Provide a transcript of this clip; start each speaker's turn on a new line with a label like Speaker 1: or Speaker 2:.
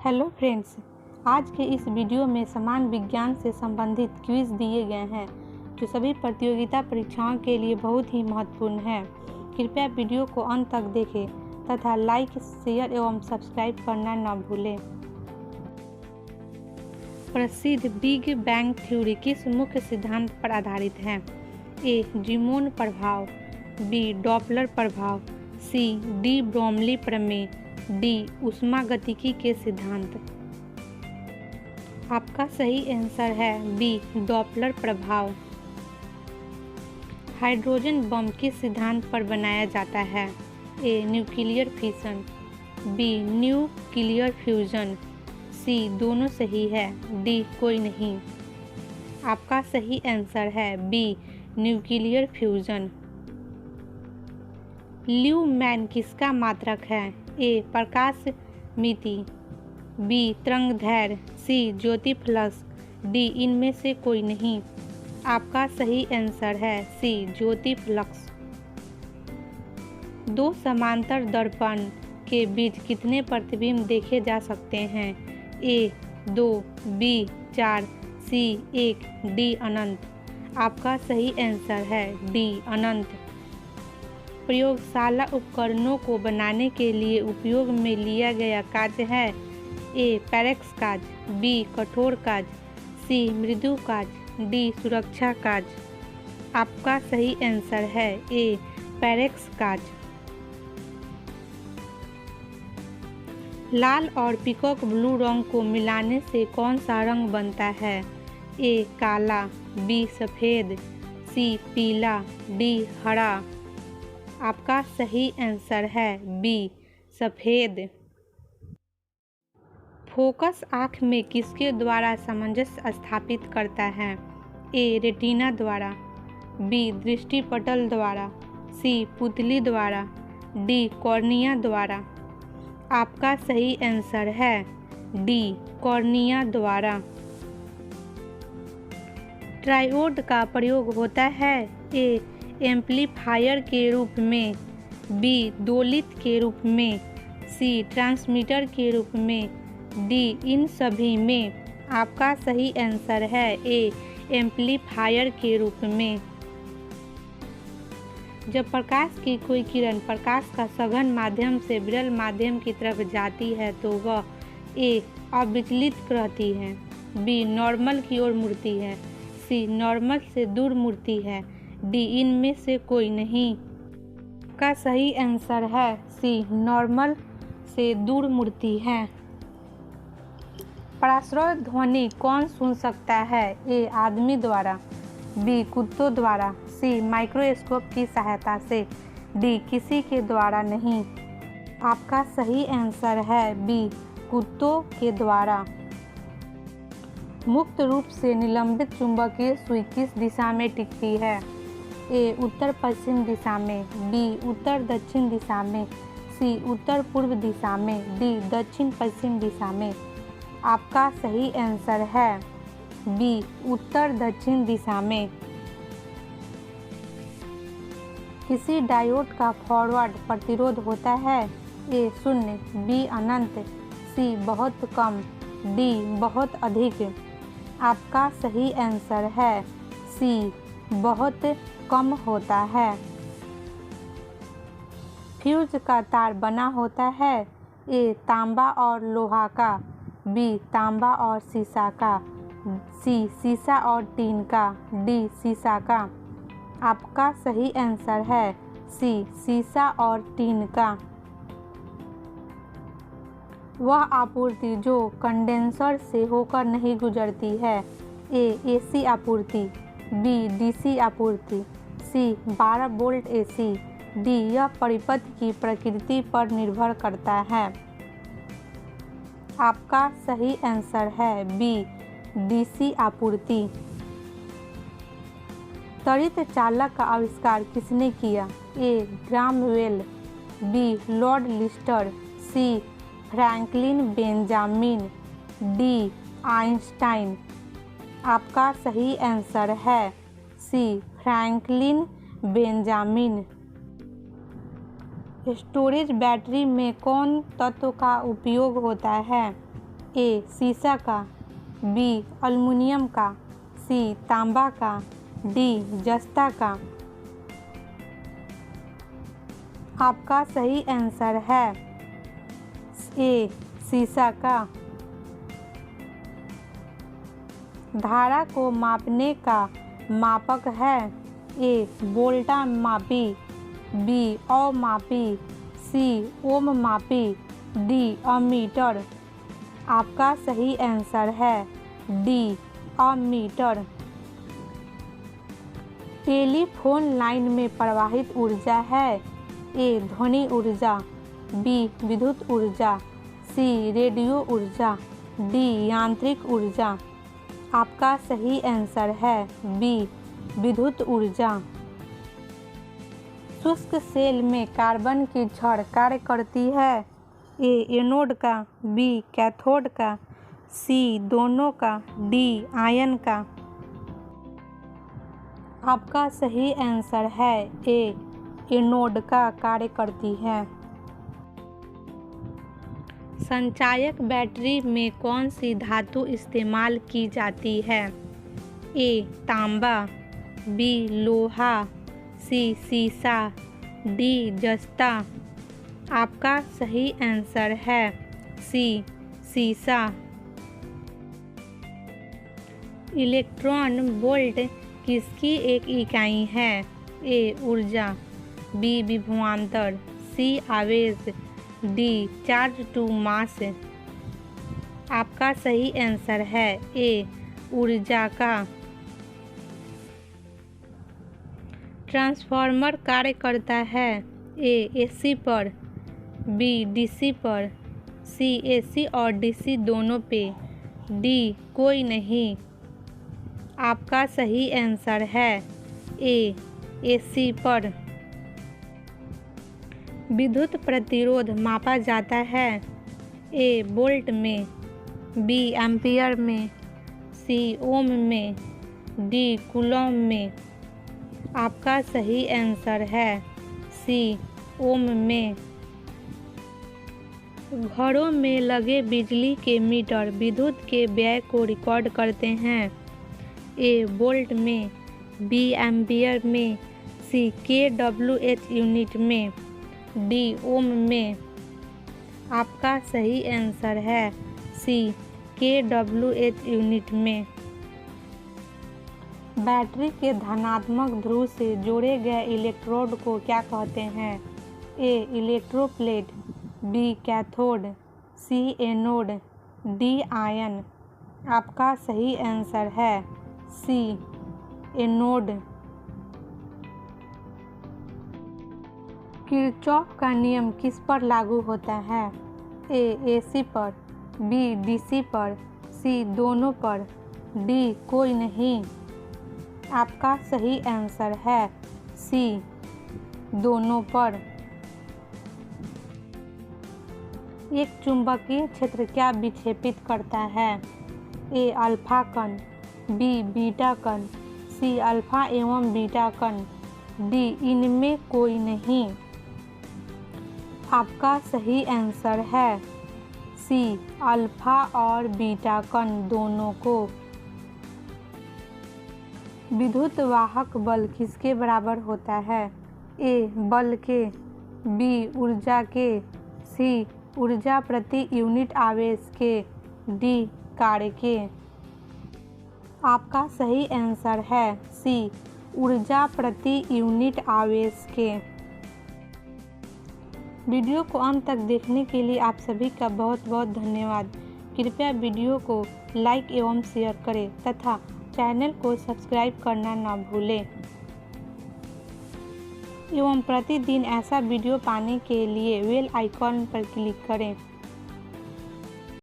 Speaker 1: Hello friends, आज के इस वीडियो में समान विज्ञान से संबंधित क्विज दिए गए हैं जो सभी प्रतियोगिता परीक्षाओं के लिए बहुत ही महत्वपूर्ण है। कृपया वीडियो को अंत तक देखें तथा लाइक, शेयर एवं सब्सक्राइब करना न भूलें। प्रसिद्ध बिग बैंग थ्योरी किस मुख्य सिद्धांत पर आधारित है? ए. जीमोन प्रभाव, बी. डॉपलर प्रभाव, सी. डी ब्रोमली प्रमेय, डी. ऊष्मागतिकी के सिद्धांत। आपका सही आंसर है बी. डॉपलर प्रभाव। हाइड्रोजन बम किस सिद्धांत पर बनाया जाता है? A. Nuclear fission, B. Nuclear fusion, C. दोनों सही है, डी. कोई नहीं। आपका सही आंसर है बी. Nuclear fusion. ल्यूमैन किसका मात्रक है? ए. प्रकाश मिति, बी. तरंगदैर्घ्य, सी. ज्योति फ्लक्स, डी. इनमें से कोई नहीं। आपका सही आंसर है सी. ज्योति फ्लक्स। दो समांतर दर्पण के बीच कितने प्रतिबिंब देखे जा सकते हैं? ए. 2, बी. 4, सी. 1, डी. अनंत। आपका सही आंसर है डी. अनंत। प्रयोगशाला उपकरणों को बनाने के लिए उपयोग में लिया गया काज है? ए. पैरेक्स काज, बी. कठोर काज, सी. मृदु काज, डी. सुरक्षा काज। आपका सही आंसर है ए. पैरेक्स काज। लाल और पीकॉक ब्लू रंग को मिलाने से कौन सा रंग बनता है? ए. काला, बी. सफ़ेद, सी. पीला, डी. हरा। आपका सही आंसर है बी. सफ़ेद। फोकस आँख में किसके द्वारा सामंजस्य स्थापित करता है? ए. रेटिना द्वारा, बी. दृष्टिपटल द्वारा, सी. पुतली द्वारा, डी. कॉर्निया द्वारा। आपका सही आंसर है डी. कॉर्निया द्वारा। ट्रायोड का प्रयोग होता है? ए. एम्पलीफायर के रूप में, बी. दोलित के रूप में, सी. ट्रांसमीटर के रूप में, डी. इन सभी में। आपका सही आंसर है ए. एम्पलीफायर के रूप में। जब प्रकाश की कोई किरण प्रकाश का सघन माध्यम से विरल माध्यम की तरफ जाती है तो वह ए. अविचलित रहती है, बी. नॉर्मल की ओर मुड़ती है, सी. नॉर्मल से दूर मुड़ती है, डी. इनमें से कोई नहीं। का सही आंसर है सी. नॉर्मल से दूर मुड़ती है। पराश्रय ध्वनि कौन सुन सकता है? ए. आदमी द्वारा, बी. कुत्तों द्वारा, सी. माइक्रोस्कोप की सहायता से, डी. किसी के द्वारा नहीं। आपका सही आंसर है बी. कुत्तों के द्वारा। मुक्त रूप से निलंबित चुंबकीय सुई किस दिशा में टिकती है? ए. उत्तर पश्चिम दिशा में, बी. उत्तर दक्षिण दिशा में, सी. उत्तर पूर्व दिशा में, डी. दक्षिण पश्चिम दिशा में। आपका सही आंसर है बी. उत्तर दक्षिण दिशा में। किसी डायोड का फॉरवर्ड प्रतिरोध होता है? ए. 0, बी. अनंत, सी. बहुत कम, डी. बहुत अधिक। आपका सही आंसर है सी. बहुत कम होता है। फ्यूज का तार बना होता है? ए. तांबा और लोहा का, बी. तांबा और सीसा का, सी. सीसा और टीन का, डी. सीसा का। आपका सही आंसर है सी. सीसा और टीन का। वह आपूर्ति जो कंडेंसर से होकर नहीं गुजरती है? ए. एसी आपूर्ति, बी. डीसी आपूर्ति, सी. 12 वोल्ट एसी, डी. यह परिपथ की प्रकृति पर निर्भर करता है। आपका सही आंसर है बी. डीसी आपूर्ति। त्वरित चालक का आविष्कार किसने किया? A. Graham Bell, B. Lord Lister, C. Franklin Benjamin, D. Einstein. आपका सही आंसर है C. Franklin Benjamin. Storage battery में कौन तत्व का उपयोग होता है? ए शीशा का, बी एल्युमिनियम का, सी तांबा का, डी जस्ता का। आपका सही आंसर है ए शीशा का। धारा को मापने का मापक है ए वोल्टा मापी, बी अमापी, सी ओम मापी, डी अमीटर। आपका सही आंसर है डी अमीटर। टेलीफोन लाइन में प्रवाहित ऊर्जा है ए ध्वनि ऊर्जा, बी विद्युत ऊर्जा, सी रेडियो ऊर्जा, डी यांत्रिक ऊर्जा। आपका सही आंसर है बी विद्युत ऊर्जा। शुष्क सेल में कार्बन की छड़ कार्य करती है ए एनोड का, बी कैथोड का, सी दोनों का, डी आयन का। आपका सही आंसर है ए एनोड का कार्य करती है। संचायक बैटरी में कौन सी धातु इस्तेमाल की जाती है ए तांबा, बी लोहा, सी सीसा, डी जस्ता। आपका सही आंसर है सी सीसा। इलेक्ट्रॉन वोल्ट किसकी एक इकाई है ए ऊर्जा, बी विभवांतर, सी आवेश, डी चार्ज टू मास। आपका सही आंसर है ए ऊर्जा का। ट्रांसफार्मर कार्य करता है ए एसी पर, बी डीसी पर, सी एसी और डीसी दोनों पे, डी कोई नहीं। आपका सही आंसर है ए एसी पर। विद्युत प्रतिरोध मापा जाता है ए वोल्ट में, बी एम्पियर में, सी ओम में, डी कूलम में। आपका सही आंसर है सी ओम में। घरों में लगे बिजली के मीटर विद्युत के व्यय को रिकॉर्ड करते हैं ए वोल्ट में, बी एम्पियर में, सी kWh यूनिट में, डी ओम में। आपका सही आंसर है सी kWh यूनिट में। बैटरी के धनात्मक ध्रुव से जोड़े गए इलेक्ट्रोड को क्या कहते हैं ए इलेक्ट्रोप्लेट, बी कैथोड, सी एनोड, डी आयन। आपका सही आंसर है सी एनोड। किरचॉफ का नियम किस पर लागू होता है ए एसी पर, बी डीसी पर, सी दोनों पर, डी कोई नहीं। आपका सही आंसर है सी दोनों पर। एक चुंबकीय क्षेत्र क्या विक्षेपित करता है ए अल्फा कण, बी बीटा कण, सी अल्फा एवं बीटा कण, डी इनमें कोई नहीं। आपका सही आंसर है सी अल्फा और बीटा कण दोनों को। विद्युत वाहक बल किसके बराबर होता है ए बल के, बी ऊर्जा के, सी ऊर्जा प्रति यूनिट आवेश के, डी कार्य के। आपका सही आंसर है सी ऊर्जा प्रति यूनिट आवेश के। वीडियो को अंत तक देखने के लिए आप सभी का बहुत बहुत धन्यवाद। कृपया वीडियो को लाइक एवं शेयर करें तथा चैनल को सब्सक्राइब करना न भूलें एवं प्रतिदिन ऐसा वीडियो पाने के लिए बेल आइकॉन पर क्लिक करें।